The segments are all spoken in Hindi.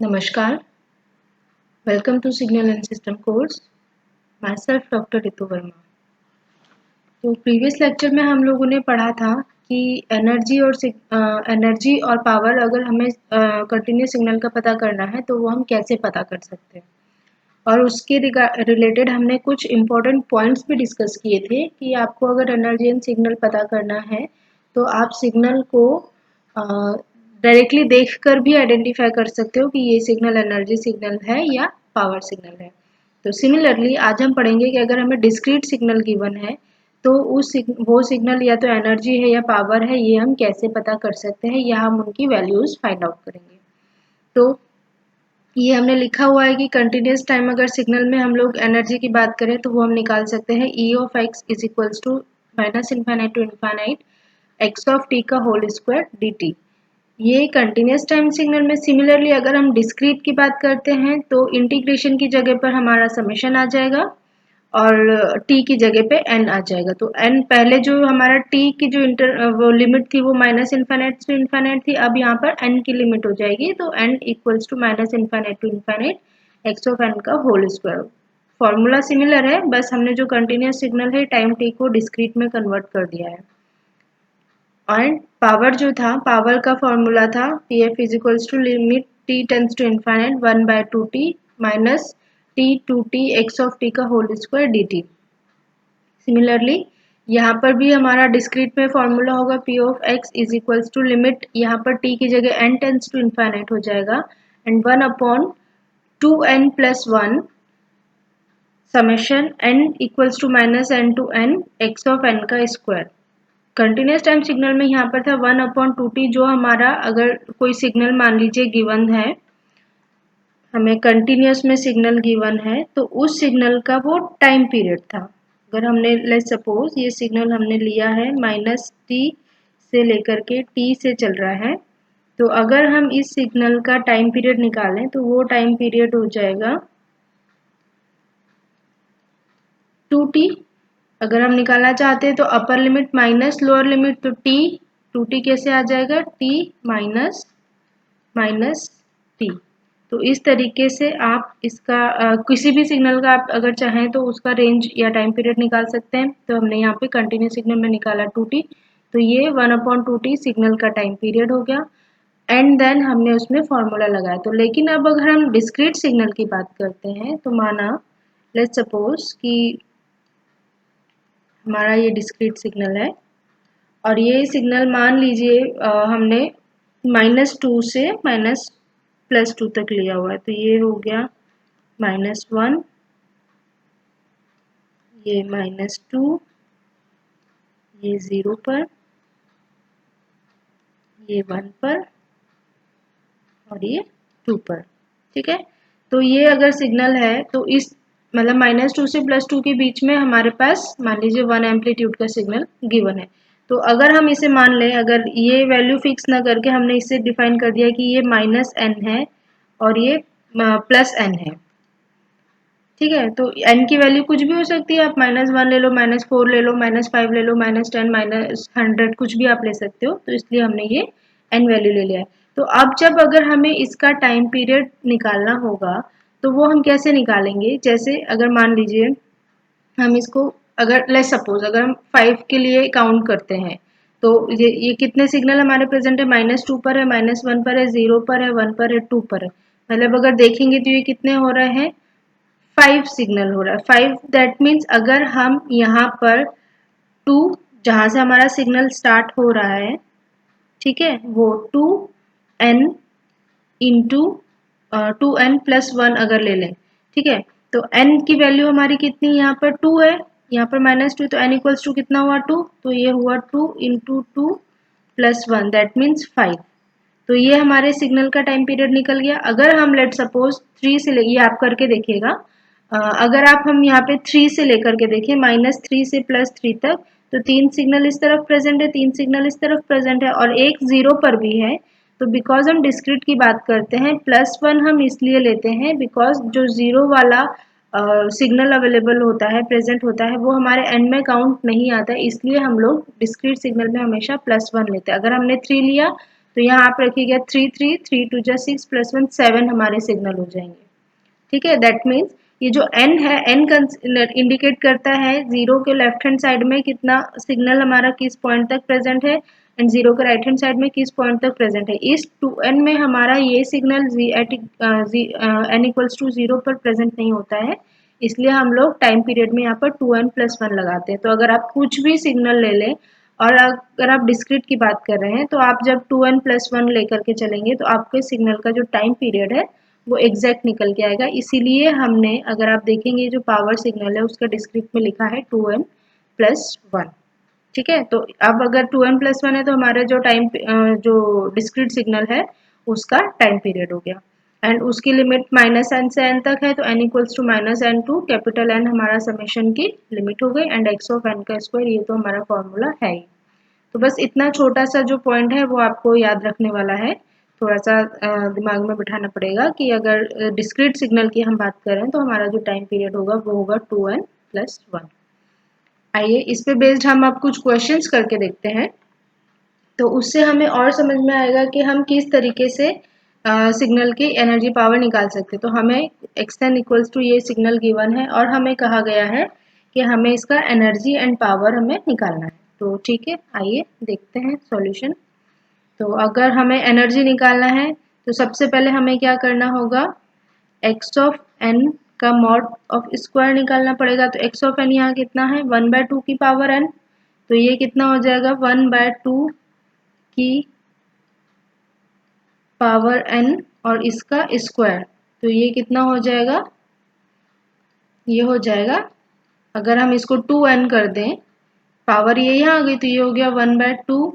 नमस्कार, welcome to signal and system course. Myself doctor Ritu Verma. तो प्रीवियस लेक्चर में हम लोगों ने पढ़ा था कि एनर्जी और पावर अगर हमें कंटिन्यूस सिग्नल का पता करना है तो वो हम कैसे पता कर सकते हैं। और उसके रिलेटेड हमने कुछ इम्पोर्टेंट पॉइंट्स भी डिस्कस किए थे कि आपको अगर एनर्जी एंड सिग्नल पता करना है तो आप सिग्नल को डायरेक्टली देखकर भी आइडेंटिफाई कर सकते हो कि ये सिग्नल एनर्जी सिग्नल है या पावर सिग्नल है। तो सिमिलरली आज हम पढ़ेंगे कि अगर हमें डिस्क्रीट सिग्नल गिवन है तो वो सिग्नल या तो एनर्जी है या पावर है, ये हम कैसे पता कर सकते हैं या हम उनकी वैल्यूज फाइंड आउट करेंगे। तो ये हमने लिखा हुआ है कि कंटिन्यूस टाइम अगर सिग्नल में हम लोग एनर्जी की बात करें तो वो हम निकाल सकते हैं E of x is equals to minus infinite to infinite x of t का होल स्क्वायर dt। ये कंटिन्यूस टाइम सिग्नल में सिमिलरली अगर हम डिस्क्रीट की बात करते हैं तो इंटीग्रेशन की जगह पर हमारा समेशन आ जाएगा और t की जगह पे n आ जाएगा। तो n पहले जो हमारा t की जो वो लिमिट थी वो माइनस इन्फाइनाइट टू इन्फाइनाइट थी, अब यहाँ पर n की लिमिट हो जाएगी तो n equals to minus infinite to infinite x of n का होल स्क्वायर। फॉर्मूला सिमिलर है, बस हमने जो कंटिन्यूस सिग्नल है टाइम t को डिस्क्रीट में कन्वर्ट कर दिया है। और पावर जो था, पावर का फॉर्मूला था P F is equals to limit T tends to infinite 1/2t minus T 2t x of t का होल स्क्वायर dt। सिमिलरली यहाँ पर भी हमारा डिस्क्रीट में फॉर्मूला होगा P of x is equals to limit, यहाँ पर t की जगह n टेंस टू इन्फाइनाइट हो जाएगा and 1/2n+1 summation n equals to minus n to n x of n का स्क्वायर। कंटिन्यूस टाइम सिग्नल में यहाँ पर था 1/2t, जो हमारा अगर कोई सिग्नल मान लीजिए गिवन है, हमें कंटिन्यूस में सिग्नल गिवन है तो उस सिग्नल का वो टाइम पीरियड था। अगर हमने लेट्स सपोज ये सिग्नल हमने लिया है माइनस टी से लेकर के टी से चल रहा है, तो अगर हम इस सिग्नल का टाइम पीरियड निकालें तो वो टाइम पीरियड हो जाएगा 2t। अगर हम निकालना चाहते हैं तो upper limit minus lower limit, तो t 2t कैसे आ जाएगा, t माइनस माइनस t। तो इस तरीके से आप इसका किसी भी सिग्नल का आप अगर चाहें तो उसका रेंज या टाइम पीरियड निकाल सकते हैं। तो हमने यहाँ पे कंटिन्यूस सिग्नल में निकाला 2t, तो ये 1/2t सिग्नल का टाइम पीरियड हो गया एंड देन हमने उसमें फॉर्मूला लगाया। तो लेकिन अब अगर हम डिस्क्रीट सिग्नल की बात करते हैं तो माना लेट्स सपोज कि हमारा ये डिस्क्रीट सिग्नल है और ये सिग्नल मान लीजिए हमने -2 से -+2 तक लिया हुआ है। तो ये हो गया -1, ये -2, ये 0 पर, ये 1 पर और ये 2 पर। ठीक है, तो ये अगर सिग्नल है तो इस मतलब -2 से +2 के बीच में हमारे पास मान लीजिए 1 एम्पलीट्यूड का सिग्नल गिवन है। तो अगर हम इसे मान लें, अगर ये वैल्यू फिक्स ना करके हमने इसे डिफाइन कर दिया कि ये -n है और ये +n है। ठीक है, तो n की वैल्यू कुछ भी हो सकती है, आप -1 ले लो, -4 ले लो, -5 ले लो, -10, -100 कुछ भी आप ले सकते हो। तो इसलिए हमने ये n वैल्यू ले लिया है। तो अब जब अगर हमें इसका टाइम पीरियड निकालना होगा तो वो हम कैसे निकालेंगे, जैसे अगर मान लीजिए हम इसको अगर लेट्स सपोज अगर हम 5 के लिए काउंट करते हैं तो ये कितने सिग्नल हमारे प्रेजेंट है, -2 पर है, -1 पर है, 0 पर है, 1 पर है, 2 पर है। मतलब अगर देखेंगे तो ये कितने हो रहे हैं, 5 सिग्नल हो रहा है। 5 दैट मीन्स अगर हम यहाँ पर 2 जहाँ से हमारा सिग्नल स्टार्ट हो रहा है, ठीक है, वो 2n इंटू 2n+1 अगर ले लें, ठीक है, तो n की वैल्यू हमारी कितनी यहाँ पर 2 है, यहाँ पर -2, तो n इक्वल्स टू कितना हुआ 2, तो ये हुआ 2 इंटू 2+1 दैट मीन्स 5। तो ये हमारे सिग्नल का टाइम पीरियड निकल गया। अगर हम लेट सपोज 3 से ले, ये आप करके देखिएगा, अगर आप हम यहाँ पे 3 से लेकर के देखें -3 से +3 तक, तो 3 सिग्नल इस तरफ प्रेजेंट है, 3 सिग्नल इस तरफ प्रेजेंट है और एक 0 पर भी है। तो बिकॉज हम डिस्क्रीट की बात करते हैं, +1 हम इसलिए लेते हैं बिकॉज जो 0 वाला सिग्नल अवेलेबल होता है, प्रेजेंट होता है, वो हमारे एंड में काउंट नहीं आता है, इसलिए हम लोग डिस्क्रीट सिग्नल में हमेशा +1 लेते हैं। अगर हमने 3 लिया तो यहाँ आप रखिएगा 3 3 3 2 जा 6 प्लस 1 7 हमारे सिग्नल हो जाएंगे। ठीक है, दैट मीन्स ये जो n है, n इंडिकेट करता है जीरो के लेफ्ट हैंड साइड में कितना सिग्नल हमारा किस पॉइंट तक प्रेजेंट है एंड जीरो के राइट हैंड साइड में किस पॉइंट तक प्रेजेंट है। इस 2n में हमारा ये सिग्नल n इक्वल्स टू 0 पर प्रेजेंट नहीं होता है, इसलिए हम लोग टाइम पीरियड में यहाँ पर 2n+1 लगाते हैं। तो अगर आप कुछ भी सिग्नल ले लें और अगर आप डिस्क्रीट की बात कर रहे हैं तो आप जब 2n+1 लेकर के चलेंगे तो आपके सिग्नल का जो टाइम पीरियड है वो एग्जैक्ट निकल के आएगा। इसीलिए हमने, अगर आप देखेंगे जो पावर सिग्नल है उसका डिस्क्रिप्ट में लिखा है 2n+1। ठीक है, तो अब अगर 2n+1 है तो हमारा जो जो डिस्क्रीट सिग्नल है उसका टाइम पीरियड हो गया एंड उसकी लिमिट -n से n तक है, तो n equals to -n to capital N हमारा समेशन की लिमिट हो गई एंड x ऑफ n का स्क्वायर, ये तो हमारा फॉर्मूला है ही। तो बस इतना छोटा सा जो पॉइंट है वो आपको याद रखने वाला है, थोड़ा सा दिमाग में बिठाना पड़ेगा कि अगर डिस्क्रीट सिग्नल की हम बात करें तो हमारा जो टाइम पीरियड होगा वो होगा 2n+1। आइए इस पे बेस्ड हम अब कुछ क्वेश्चंस करके देखते हैं, तो उससे हमें और समझ में आएगा कि हम किस तरीके से सिग्नल की एनर्जी पावर निकाल सकते हैं। तो हमें xn इक्वल्स टू ये सिग्नल गिवन है और हमें कहा गया है कि हमें इसका एनर्जी एंड पावर हमें निकालना है। तो ठीक है, आइए देखते हैं सॉल्यूशन। तो अगर हमें एनर्जी निकालना है तो सबसे पहले हमें क्या करना होगा, x ऑफ n का मॉड ऑफ स्क्वायर निकालना पड़ेगा। तो x ऑफ n यहाँ कितना है, 1/2 की पावर n, तो ये कितना हो जाएगा 1/2 की पावर n और इसका स्क्वायर, तो ये कितना हो जाएगा, ये हो जाएगा, अगर हम इसको 2n कर दें, पावर ये यहाँ आ गई तो ये हो गया 1/2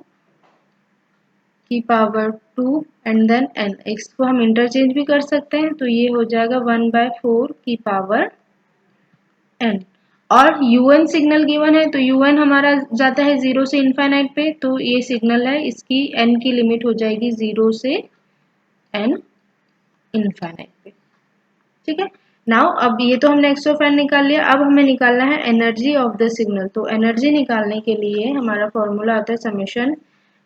की power 2 and then n, x को हम इंटरचेंज भी कर सकते हैं तो ये हो जाएगा 1/4 की पावर n। और un सिग्नल गिवन है तो un हमारा जाता है 0 से इनफाइनाइट पे, तो ये सिग्नल है इसकी n की लिमिट हो जाएगी 0 से n इनफाइनाइट पे। ठीक है, नाउ अब ये तो हमने x ऑफ n निकाल लिया, अब हमें निकालना है एनर्जी ऑफ द सिग्नल। तो एनर्जी निकालने के लिए हमारा फॉर्मूला आता है summation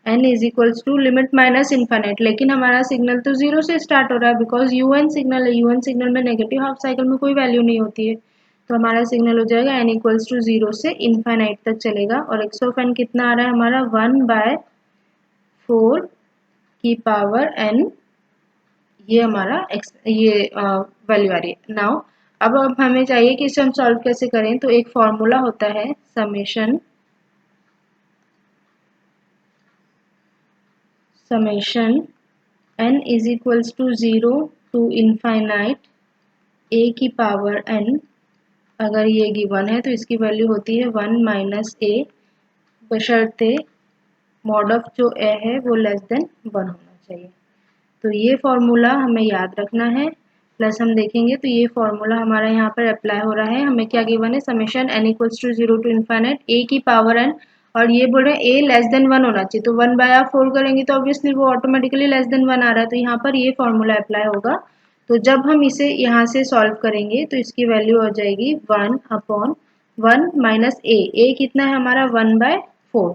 n is equals to limit minus infinite, लेकिन हमारा सिग्नल तो 0 से स्टार्ट हो रहा है बिकॉज un सिग्नल है, un सिग्नल में नेगेटिव हाफ साइकिल में कोई वैल्यू नहीं होती है, तो हमारा सिग्नल हो जाएगा n इक्वल्स टू 0 से इनफाइनाइट तक चलेगा और x ऑफ n कितना आ रहा है हमारा 1/4 की पावर n, ये हमारा ये वैल्यू आ रही है। नाउ अब हमें चाहिए कि इसे हम सॉल्व कैसे करें, तो एक फॉर्मूला होता है summation n is equals to 0 to infinite a की पावर n, अगर ये गिवन है तो इसकी वैल्यू होती है 1 - a, बशर्ते मॉड ऑफ जो a है वो लेस देन 1 होना चाहिए। तो ये फॉर्मूला हमें याद रखना है, प्लस हम देखेंगे तो ये फॉर्मूला हमारा यहाँ पर अप्लाई हो रहा है। हमें क्या गिवन है, summation n equals to 0 to infinite a की पावर n, और ये बोल रहे हैं a लेस देन 1 होना चाहिए, तो 1/4 करेंगे तो ऑब्वियसली वो ऑटोमेटिकली लेस देन 1 आ रहा है, तो यहाँ पर ये फॉर्मूला अप्लाई होगा। तो जब हम इसे यहाँ से सॉल्व करेंगे तो इसकी वैल्यू हो जाएगी 1/1 - a कितना है हमारा 1/4,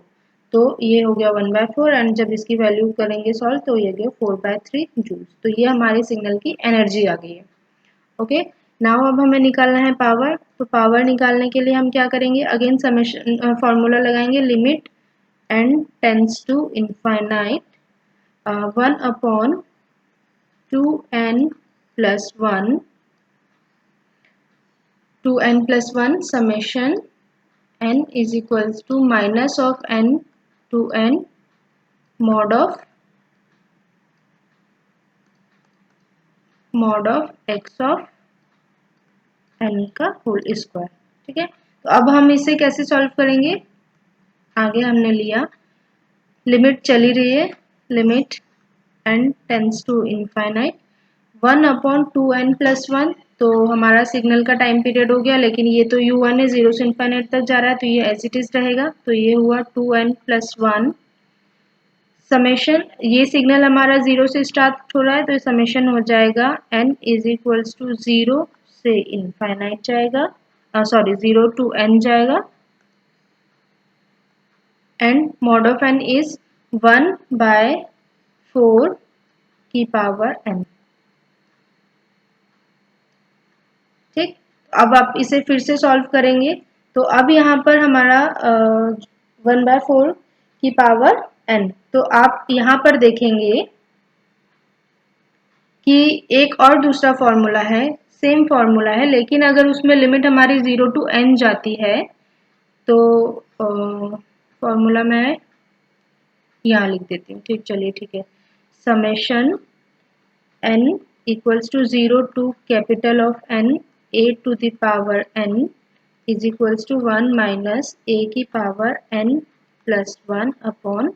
तो ये हो गया 1/4 एंड जब इसकी वैल्यू करेंगे सॉल्व तो ये गया 4/3 जूल्स। तो ये हमारे सिग्नल की एनर्जी आ गई है। ओके, नाउ अब हमें निकालना है पावर। तो पावर निकालने के लिए हम क्या करेंगे, अगेन समेशन फॉर्मूला लगाएंगे, limit n tends to infinite 1/2n+1 2n+1 summation n is equals to minus of n to n mod of x of n का होल स्क्वायर। ठीक है, तो अब हम इसे कैसे सॉल्व करेंगे, आगे हमने लिया लिमिट चली रही है, limit n tends to infinite 1/2n+1, तो हमारा सिग्नल का टाइम पीरियड हो गया, लेकिन ये तो u1 है 0 से इनफाइनाइट तक जा रहा है तो ये एज इट इज रहेगा, तो ये हुआ 2n+1 समेशन, ये सिग्नल हमारा 0 से स्टार्ट हो रहा है तो समेशन हो जाएगा n इज इक्वल्स टू 0 से इनफाइनाइट जाएगा, सॉरी 0 टू n जाएगा and mod of n is 1/4 4 की पावर n। ठीक, अब आप इसे फिर से सॉल्व करेंगे तो अब यहाँ पर हमारा 1/4 की पावर n। तो आप यहाँ पर देखेंगे कि एक और दूसरा फॉर्मूला है, सेम फॉर्मूला है, लेकिन अगर उसमें लिमिट हमारी 0 to n जाती है तो फॉर्मूला मैं यहाँ लिख देती हूँ। ठीक, चलिए ठीक है, summation n equals to 0 to capital of N a to the power n is equals to 1 minus a की power n plus 1 upon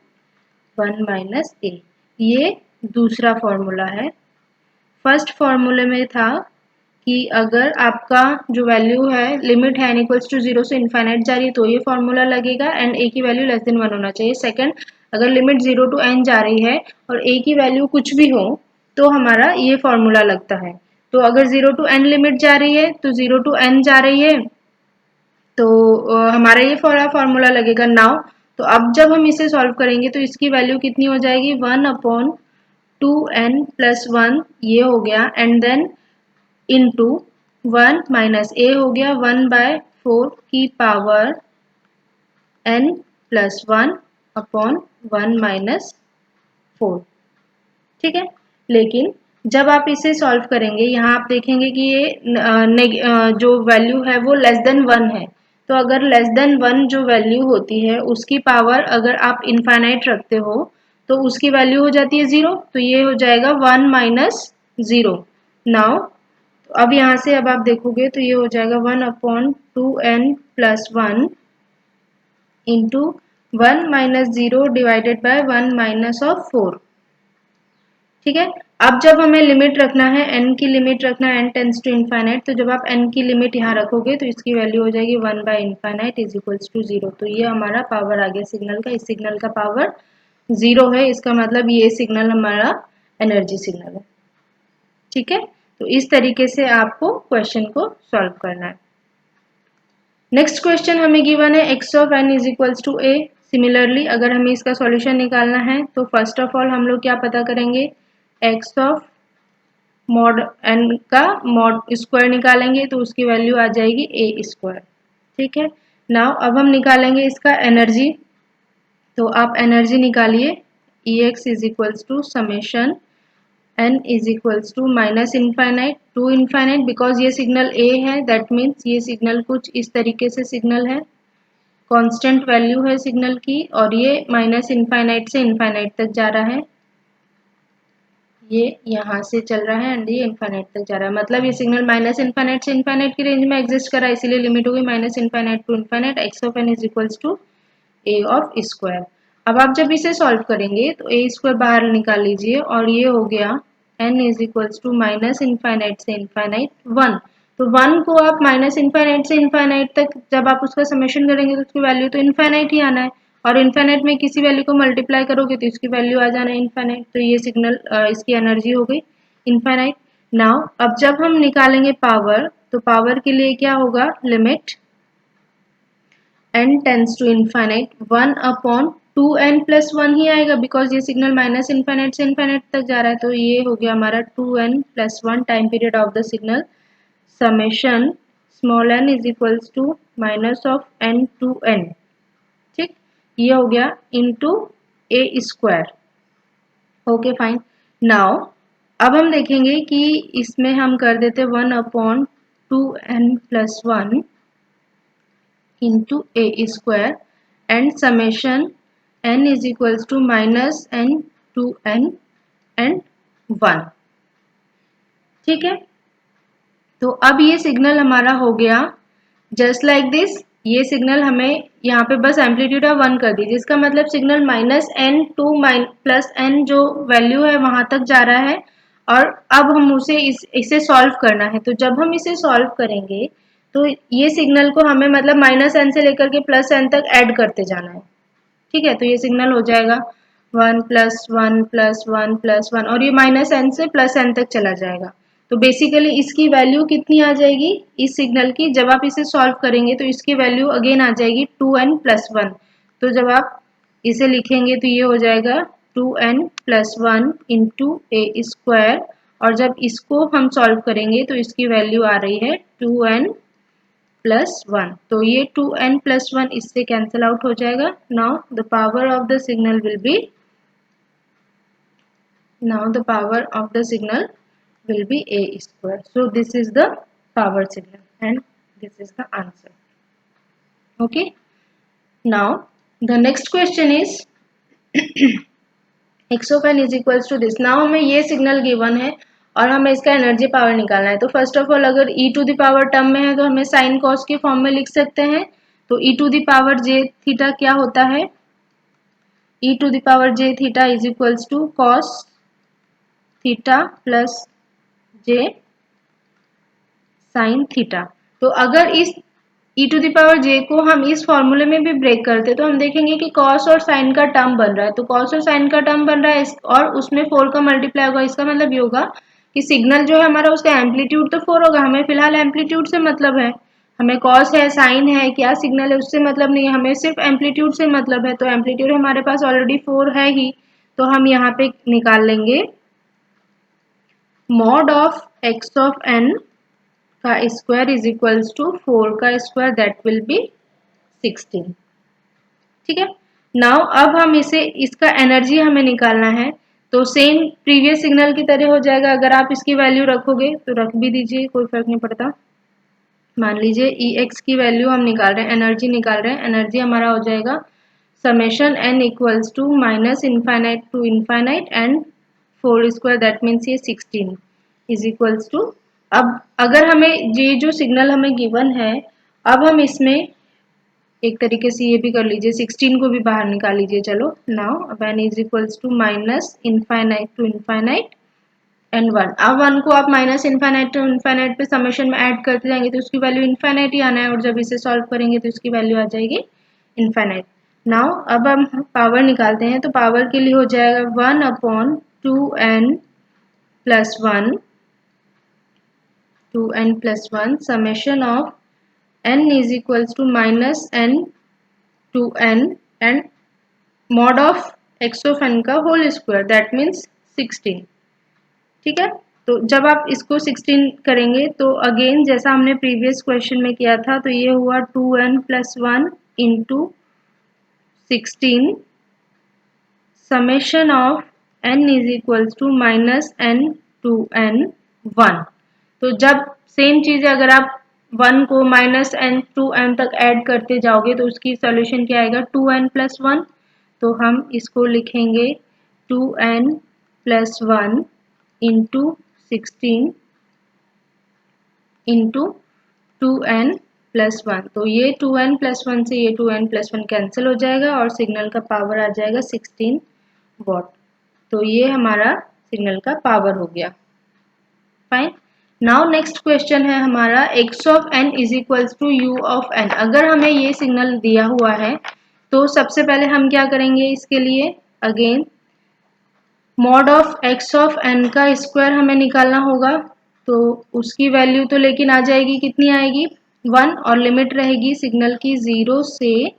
1 minus a। ये दूसरा फॉर्मूला है। फर्स्ट फॉर्मूले में था कि अगर आपका जो वैल्यू है लिमिट है n इक्वल्स टू 0 से इन्फाइनाइट जा रही है तो ये फॉर्मूला लगेगा एंड a की वैल्यू लेस देन 1 होना चाहिए। सेकंड, अगर लिमिट 0 to n जा रही है और a की वैल्यू कुछ भी हो तो हमारा ये फॉर्मूला लगता है। तो अगर 0 to n लिमिट जा रही है तो 0 to n जा रही है तो हमारा ये फॉर्मूला लगेगा नाउ। तो अब जब हम इसे सॉल्व करेंगे तो इसकी वैल्यू कितनी हो जाएगी, 1 अपॉन 2n प्लस 1 ये हो गया एंड देन इंटू 1 माइनस ए हो गया 1/4 की power n plus 1 upon 1 minus 4। ठीक है, लेकिन जब आप इसे सॉल्व करेंगे यहाँ आप देखेंगे कि ये जो वैल्यू है वो लेस देन 1 है। तो अगर लेस देन 1 जो वैल्यू होती है उसकी पावर अगर आप इनफाइनाइट रखते हो तो उसकी वैल्यू हो जाती है 0। तो ये हो जाएगा 1 माइनस 0। नाउ अब यहाँ से अब आप देखोगे तो ये हो जाएगा 1 upon 2n plus 1 into 1 minus 0 divided by 1 minus of 4। ठीक है, अब जब हमें लिमिट रखना है n की लिमिट रखना है n टेंस टू इनफाइनाइट, तो जब आप n की लिमिट यहाँ रखोगे तो इसकी वैल्यू हो जाएगी 1 by infinite is equals to 0। तो ये हमारा पावर आ गया सिग्नल का। इस सिग्नल का पावर 0 है, इसका मतलब ये सिग्नल हमारा एनर्जी सिग्नल है। ठीक है, तो इस तरीके से आपको क्वेश्चन को सॉल्व करना है। नेक्स्ट क्वेश्चन हमें गिवन है x of n is equals to a। Similarly अगर हमें इसका सॉल्यूशन निकालना है तो फर्स्ट ऑफ ऑल हम लोग क्या पता करेंगे, x ऑफ मॉड n का मॉड स्क्वायर निकालेंगे तो उसकी वैल्यू आ जाएगी a स्क्वायर। ठीक है, नाउ अब हम निकालेंगे इसका एनर्जी। तो आप एनर्जी निकालिए, Ex is equals to summation n is equals to minus infinite to infinite, because ये सिग्नल a है दैट मीन्स ये सिग्नल कुछ इस तरीके से सिग्नल है, कांस्टेंट वैल्यू है सिग्नल की और ये माइनस इनफाइनाइट से इनफाइनाइट तक जा रहा है। ये यहाँ से चल रहा है एंड ये इनफाइनाइट तक जा रहा है, मतलब ये सिग्नल माइनस इनफाइनाइट से इनफाइनाइट की रेंज में एग्जिस्ट कर रहा है, इसीलिए लिमिट होगी minus infinite to infinite x of n is equals to a of square. अब आप जब इसे सॉल्व करेंगे तो ए स्क्वायर बाहर निकाल लीजिए और ये हो गया n is equals to minus infinite से इनफाइनाइट 1। तो 1 को आप माइनस इनफाइनाइट से इनफाइनाइट तक जब आप उसका समेशन करेंगे तो उसकी वैल्यू तो इनफाइनाइट ही आना है और इनफाइनाइट में किसी वैल्यू को मल्टीप्लाई करोगे तो इसकी वैल्यू आ जाना है इनफाइनाइट। तो ये सिग्नल इसकी एनर्जी हो गई इनफाइनाइट। नाउ अब जब हम निकालेंगे पावर तो पावर के लिए क्या होगा, limit n tends to infinite 1 upon 2n plus 1 ही आएगा बिकॉज ये सिग्नल माइनस इनफाइनाइट से इनफाइनाइट तक जा रहा है। तो ये हो गया हमारा 2n plus 1 time period of the signal summation small n is equals to minus of n to n। ठीक, ये हो गया into a square. Okay fine, now अब हम देखेंगे कि इसमें हम कर देते 1 upon 2n plus 1 into a square and summation n is equals to minus n to n and 1। ठीक है, तो अब ये सिग्नल हमारा हो गया जस्ट लाइक दिस। ये सिग्नल हमें यहाँ पे बस एम्पलीट्यूड ऑफ 1 कर दी, जिसका मतलब signal minus n to plus n जो वैल्यू है वहां तक जा रहा है और अब हम उसे इसे सॉल्व करना है। तो जब हम इसे सॉल्व करेंगे तो ये सिग्नल को हमें मतलब माइनस एन से लेकर के प्लस एन तक ऐड करते जाना है। ठीक है, तो ये सिग्नल हो जाएगा 1 प्लस 1 प्लस 1 प्लस 1 और ये माइनस एन से प्लस एन तक चला जाएगा। तो बेसिकली इसकी वैल्यू कितनी आ जाएगी इस सिग्नल की, जब आप इसे सॉल्व करेंगे तो इसकी वैल्यू अगेन आ जाएगी 2n प्लस 1। तो जब आप इसे लिखेंगे तो ये हो जाएगा 2n+1 इंटू ए स्क्वायर, और जब इसको हम सॉल्व करेंगे तो इसकी वैल्यू आ रही है 2n+1। तो ये 2n+1 इससे कैंसिल आउट हो जाएगा। Now the power of the signal will be a square. So this is the power signal and this is the answer. Okay. Now the next question is x of n is equals to this. Now हमें ये सिग्नल गिवन है और हमें इसका एनर्जी पावर निकालना है। तो फर्स्ट ऑफ ऑल अगर e to the power term में है तो हमें साइन कॉस के फॉर्म में लिख सकते हैं। तो e to the power j theta क्या होता है? e to the power j theta is equals to cos theta plus j sine theta. तो अगर इस e to the power j को हम इस फॉर्मूले में भी ब्रेक करते तो हम देखेंगे कि कॉस और साइन का टर्म बन रहा है। तो कॉस और साइन का टर्म बन रहा है और उसमें 4 का मल्टीप्लाई होगा। इसका मतलब ये होगा कि सिग्नल जो है हमारा उसका एम्पलीट्यूड तो 4 होगा। हमें फिलहाल एम्पलीट्यूड से मतलब है, हमें कॉस है साइन है क्या सिग्नल है उससे मतलब नहीं है, हमें सिर्फ एम्पलीट्यूड से मतलब है। तो एम्पलीट्यूड हमारे पास ऑलरेडी 4 है ही, तो हम यहाँ पे निकाल लेंगे mod of x of n का स्क्वायर इज इक्वल्स टू 4 का स्क्वायर, दैट विल बी 16। ठीक है। नाउ अब हम इसे इसका एनर्जी हमें निकालना है। तो सेम प्रीवियस सिग्नल की तरह हो जाएगा। अगर आप इसकी वैल्यू रखोगे तो रख भी दीजिए, कोई फर्क नहीं पड़ता। मान लीजिए ई एक्स की वैल्यू हम निकाल रहे हैं, एनर्जी निकाल रहे हैं। एनर्जी हमारा हो जाएगा summation n equals to minus infinite to infinite and 4 square, that means ये 16 इज इक्वल्स टू। अब अगर हमें ये जो सिग्नल हमें गिवन है, अब हम इसमें एक तरीके से ये भी कर लीजिए, 16 को भी बाहर निकाल लीजिए। चलो now n is equals to minus infinite to infinite and 1। अब 1 को आप माइनस इनफाइनाइट टू इनफाइनाइट पे समेशन में ऐड करते जाएंगे तो उसकी वैल्यू इनफाइनाइट ही आना है, और जब इसे सॉल्व करेंगे तो इसकी वैल्यू आ जाएगी इनफाइनाइट। नाउ अब हम पावर निकालते हैं। तो पावर के लिए हो जाएगा 1/2n+1 2n+1 summation of n is equals to minus n to n and mod of x of n का होल स्क्वायर, दैट मीन्स 16। ठीक है। तो जब आप इसको 16 करेंगे तो अगेन जैसा हमने प्रीवियस क्वेश्चन में किया था, तो ये हुआ 2n+1 into 16 summation of n is equals to minus n to n 1। तो जब सेम चीज़ है, अगर आप 1 को माइनस n टू n तक ऐड करते जाओगे तो उसकी सॉल्यूशन क्या आएगा 2n+1। तो हम इसको लिखेंगे 2n+1 इंटू 16 इंटू 2n+1। तो ये 2n+1 से ये 2n+1 कैंसिल हो जाएगा और सिग्नल का पावर आ जाएगा 16 वॉट। तो ये हमारा सिग्नल का पावर हो गया। फाइन। नाउ नेक्स्ट क्वेश्चन है हमारा x of n is equals to u of n। अगर हमें ये सिग्नल दिया हुआ है तो सबसे पहले हम क्या करेंगे, इसके लिए again mod of x of n का स्क्वायर हमें निकालना होगा। तो उसकी वैल्यू तो लेकिन आ जाएगी, कितनी आएगी 1, और लिमिट रहेगी सिग्नल की 0 से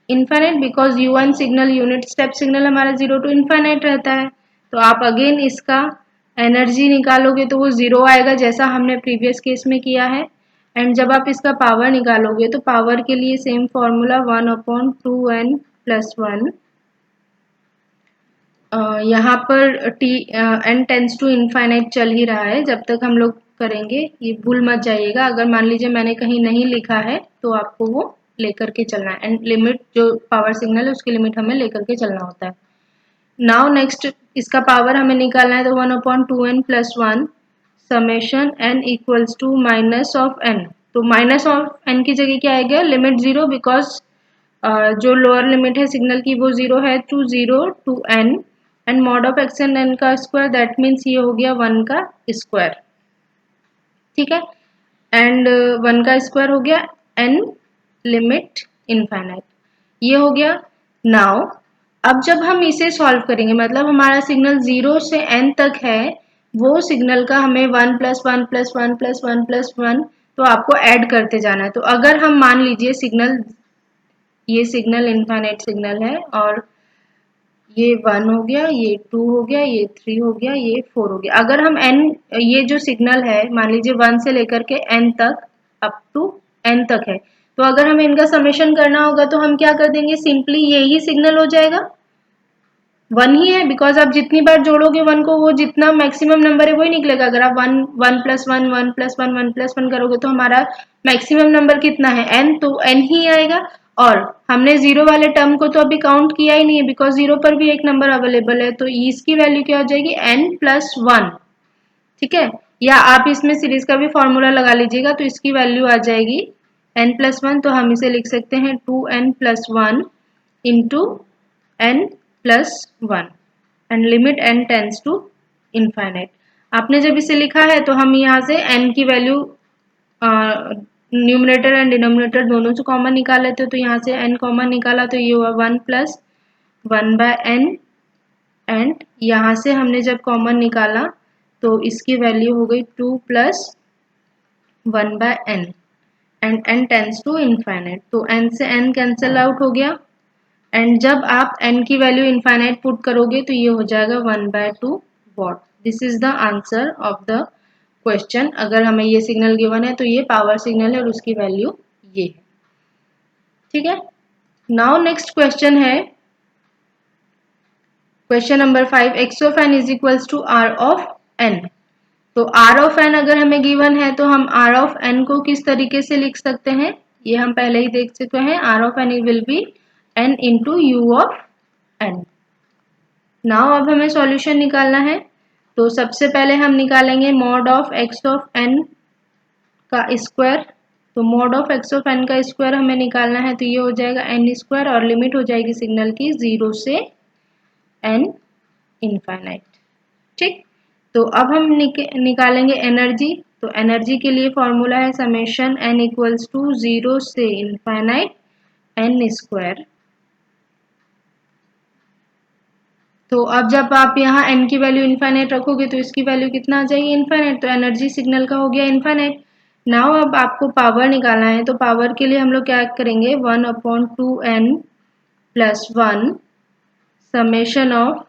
infinite, because u1 signal unit step signal हमारा 0 टू इनफाइनाइट रहता है। तो आप अगेन इसका एनर्जी निकालोगे तो वो 0 आएगा जैसा हमने प्रीवियस केस में किया है। एंड जब आप इसका पावर निकालोगे तो पावर के लिए सेम फॉर्मूला 1/2n+1। यहाँ पर n टेंस टू इनफाइनाइट चल ही रहा है जब तक हम लोग करेंगे, ये भूल मत जाइएगा। अगर मान लीजिए मैंने कहीं नहीं लिखा है तो आपको वो लेकर के चलना है, एंड लिमिट जो पावर सिग्नल है उसकी लिमिट हमें लेकर के चलना होता है। नाउ नेक्स्ट इसका पावर हमें निकालना है, तो 1/2n+1 summation n equals to minus of n। तो माइनस ऑफ n की जगह क्या आएगा, लिमिट 0, बिकॉज जो लोअर लिमिट है सिग्नल की वो 0 है, to 0 to n and mod of x and n का स्क्वायर, दैट मीन्स ये हो गया 1 का स्क्वायर। ठीक है। एंड 1 का स्क्वायर हो गया n लिमिट इनफाइनाइट, ये हो गया। नाउ अब जब हम इसे सॉल्व करेंगे, मतलब हमारा सिग्नल 0 से n तक है, वो सिग्नल का हमें 1+1+1+1+1 तो आपको ऐड करते जाना है। तो अगर हम मान लीजिए सिग्नल, ये सिग्नल इनफाइनाइट सिग्नल है और ये 1 हो गया, ये 2 हो गया, ये 3 हो गया, ये 4 हो गया। अगर हम n, ये जो सिग्नल है मान लीजिए 1 से लेकर के n तक, अप टू n तक है, तो अगर हमें इनका समेशन करना होगा तो हम क्या कर देंगे, सिंपली यही सिग्नल हो जाएगा। 1 ही है, बिकॉज आप जितनी बार जोड़ोगे 1 को, वो जितना मैक्सिमम नंबर है वही निकलेगा। अगर आप 1 1 प्लस 1 1 प्लस 1 1 प्लस 1 करोगे तो हमारा मैक्सिमम नंबर कितना है, n, तो n ही आएगा। और हमने जीरो वाले टर्म को तो अभी काउंट किया ही नहीं है, बिकॉज जीरो पर भी एक नंबर अवेलेबल है, तो इसकी वैल्यू क्या हो जाएगी, n प्लस 1। ठीक है, या आप इसमें सीरीज का भी फॉर्मूला लगा लीजिएगा, तो इसकी वैल्यू आ जाएगी n प्लस 1, तो हम इसे लिख सकते हैं 2n plus 1 into n plus 1 and limit n tends to infinite. आपने जब इसे लिखा है तो हम यहाँ से n की वैल्यू न्यूमरेटर एंड डिनोमिनेटर दोनों से कॉमन निकाल लेते, तो यहाँ से n कॉमन निकाला तो ये हुआ 1 प्लस 1 बाय n, एंड यहाँ से हमने जब कॉमन निकाला तो इसकी वैल्यू हो गई 2 plus 1 by n and n tends to infinite, तो n से n कैंसिल आउट हो गया। एंड जब आप n की वैल्यू इनफाइनाइट पुट करोगे तो ये हो जाएगा 1/2 what. This is the answer of the question. अगर हमें ये सिग्नल गिवन है तो ये पावर सिग्नल है और उसकी वैल्यू ये है। ठीक है, नाउ नेक्स्ट क्वेश्चन है question number 5, x of n is equals to r of n। तो r ऑफ n अगर हमें गिवन है तो हम r ऑफ n को किस तरीके से लिख सकते हैं, ये हम पहले ही देख चुके हैं। r of n will be n into u of n। Now अब हमें सॉल्यूशन निकालना है, तो सबसे पहले हम निकालेंगे mod of x of n का स्क्वायर। तो mod of x of n का स्क्वायर हमें निकालना है, तो ये हो जाएगा n स्क्वायर और लिमिट हो जाएगी सिग्नल की 0 से n इनफाइनाइट। ठीक, तो अब हम निकालेंगे एनर्जी। तो एनर्जी के लिए फॉर्मूला है समेशन n इक्वल्स टू 0 से इनफाइनाइट n स्क्वायर। तो अब जब आप यहाँ n की वैल्यू इनफाइनाइट रखोगे तो इसकी वैल्यू कितना आ जाएगी, इनफाइनाइट, तो एनर्जी सिग्नल का हो गया इनफाइनाइट। नाउ अब आपको पावर निकालना है, तो पावर के लिए हम लोग क्या करेंगे, 1/2n plus 1 summation of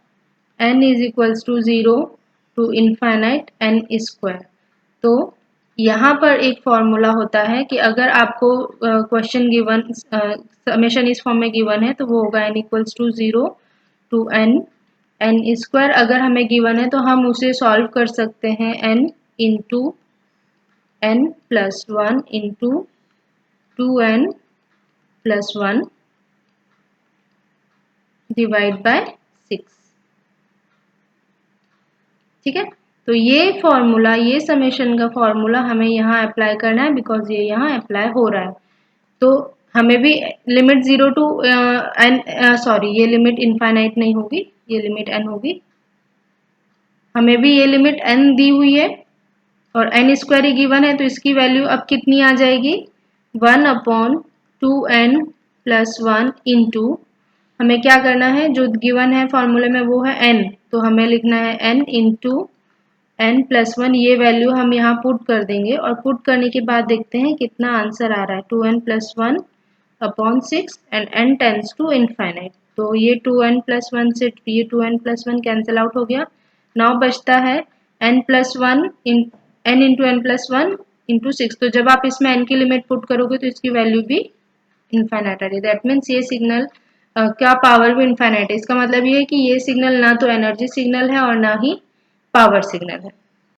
n is equals to 0 to infinite n square. तो यहाँ पर एक फॉर्मूला होता है कि अगर आपको क्वेश्चन गिवन समेशन इस फॉर्म में गिवन है तो वो होगा n equals to 0 to n square. अगर हमें गिवन है तो हम उसे सॉल्व कर सकते हैं n into n plus 1 into 2n plus 1 divide by 6। ठीक है, तो ये फॉर्मूला, ये समेशन का फॉर्मूला हमें यहाँ अप्लाई करना है, बिकॉज ये यहाँ अप्लाई हो रहा है। तो हमें भी लिमिट 0 टू n, सॉरी ये लिमिट इनफाइनाइट नहीं होगी, ये लिमिट n होगी। हमें भी ये लिमिट n दी हुई है और n स्क्वायर ही गिवन है, तो इसकी वैल्यू अब कितनी आ जाएगी, 1/2n प्लस 1 इंटू, हमें क्या करना है, जो गिवन है फॉर्मूले में वो है n, तो हमें लिखना है n इंटू n प्लस 1, ये वैल्यू हम यहाँ पुट कर देंगे और पुट करने के बाद देखते हैं कितना आंसर आ रहा है, 2n plus 1 upon 6 and n tends to infinite. तो ये 2n प्लस 1 से ये 2n प्लस 1 कैंसिल आउट हो गया। नाउ बचता है n plus 1 n into n plus 1 into 6। तो जब आप इसमें n की लिमिट पुट करोगे तो इसकी वैल्यू भी इनफाइनाइट आ रही है। दैट मीन्स ये सिग्नल क्या पावर भी इनफाइनाइट है। इसका मतलब ये है कि ये सिग्नल ना तो एनर्जी सिग्नल है और ना ही पावर सिग्नल है।